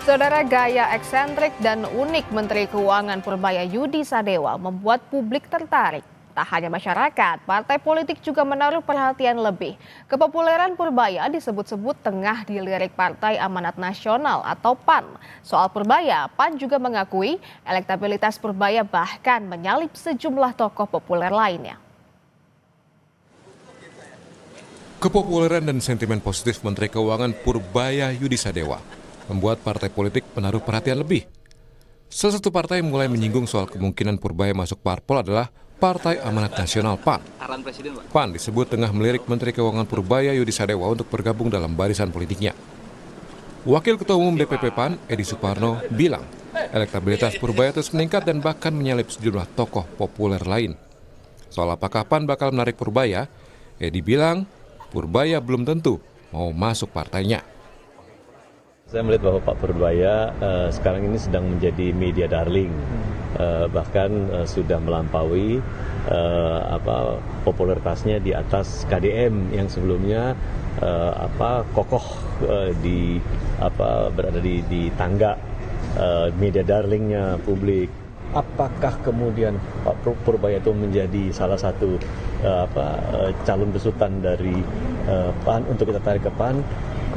Saudara, gaya eksentrik dan unik Menteri Keuangan Purbaya Yudi Sadewa membuat publik tertarik. Tak hanya masyarakat, partai politik juga menaruh perhatian lebih. Kepopuleran Purbaya disebut-sebut tengah dilirik Partai Amanat Nasional atau PAN. Soal Purbaya, PAN juga mengakui elektabilitas Purbaya bahkan menyalip sejumlah tokoh populer lainnya. Kepopuleran dan sentimen positif Menteri Keuangan Purbaya Yudi Sadewa membuat partai politik menaruh perhatian lebih. Salah satu partai yang mulai menyinggung soal kemungkinan Purbaya masuk parpol adalah Partai Amanat Nasional PAN. PAN disebut tengah melirik Menteri Keuangan Purbaya Yudi Sadewa untuk bergabung dalam barisan politiknya. Wakil Ketua Umum DPP PAN, Edi Suparno, bilang elektabilitas Purbaya terus meningkat dan bahkan menyalip sejumlah tokoh populer lain. Soal apakah PAN bakal menarik Purbaya, Edi bilang Purbaya belum tentu mau masuk partainya. Saya melihat bahwa Pak Purbaya sekarang ini sedang menjadi media darling, bahkan sudah melampaui popularitasnya di atas KDM yang sebelumnya kokoh berada di tangga media darlingnya publik. Apakah kemudian Pak Purbaya itu menjadi salah satu calon besutan dari PAN untuk kita tarik ke PAN?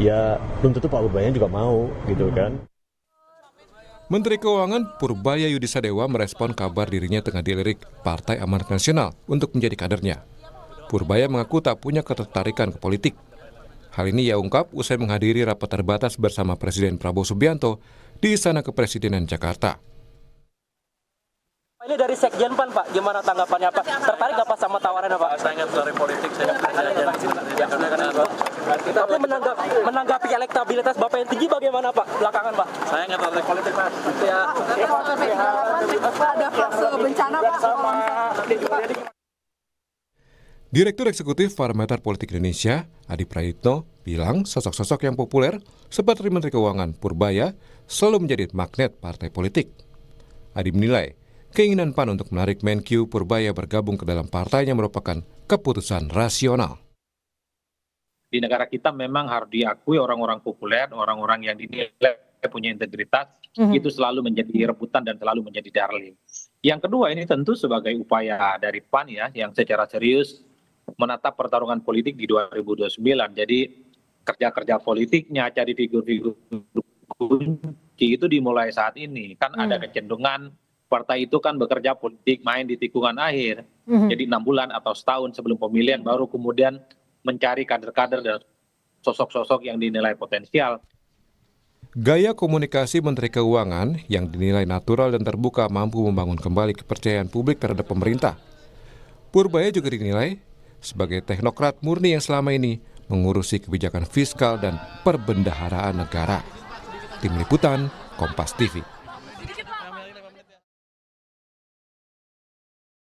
Ya belum tentu Pak Purbaya juga mau gitu kan. Menteri Keuangan Purbaya Yudi Sadewa merespon kabar dirinya tengah dilirik Partai Amanat Nasional untuk menjadi kadernya. Purbaya mengaku tak punya ketertarikan ke politik. Hal ini ia ungkap usai menghadiri rapat terbatas bersama Presiden Prabowo Subianto di Istana Kepresidenan Jakarta. Ini dari Sekjen PAN, Pak. Gimana tanggapannya, Pak? Tertarik nggak Pak sama tawarannya, Pak? Saya nggak dari politik, saya Tapi menanggapi elektabilitas Bapak yang tinggi bagaimana, Pak? Belakangan, Pak? Saya nggak dari politik, Pak. Ya. Ada fase bencana, Pak. Direktur Eksekutif Parameter Politik Indonesia, Adi Prayitno, bilang sosok-sosok yang populer seperti Menteri Keuangan Purbaya selalu menjadi magnet partai politik. Adi menilai keinginan PAN untuk menarik Menkyu Purbaya bergabung ke dalam partainya merupakan keputusan rasional. Di negara kita memang harus diakui orang-orang populer, orang-orang yang dinilai punya integritas, itu selalu menjadi rebutan dan selalu menjadi darling. Yang kedua, ini tentu sebagai upaya dari PAN ya, yang secara serius menatap pertarungan politik di 2029. Jadi kerja-kerja politiknya, cari figur-figur kunci itu dimulai saat ini. Kan ada kecenderungan partai itu kan bekerja politik main di tikungan akhir. Jadi 6 bulan atau setahun sebelum pemilihan baru kemudian mencari kader-kader dan sosok-sosok yang dinilai potensial. Gaya komunikasi Menteri Keuangan yang dinilai natural dan terbuka mampu membangun kembali kepercayaan publik terhadap pemerintah. Purbaya juga dinilai sebagai teknokrat murni yang selama ini mengurusi kebijakan fiskal dan perbendaharaan negara. Tim Liputan, Kompas TV.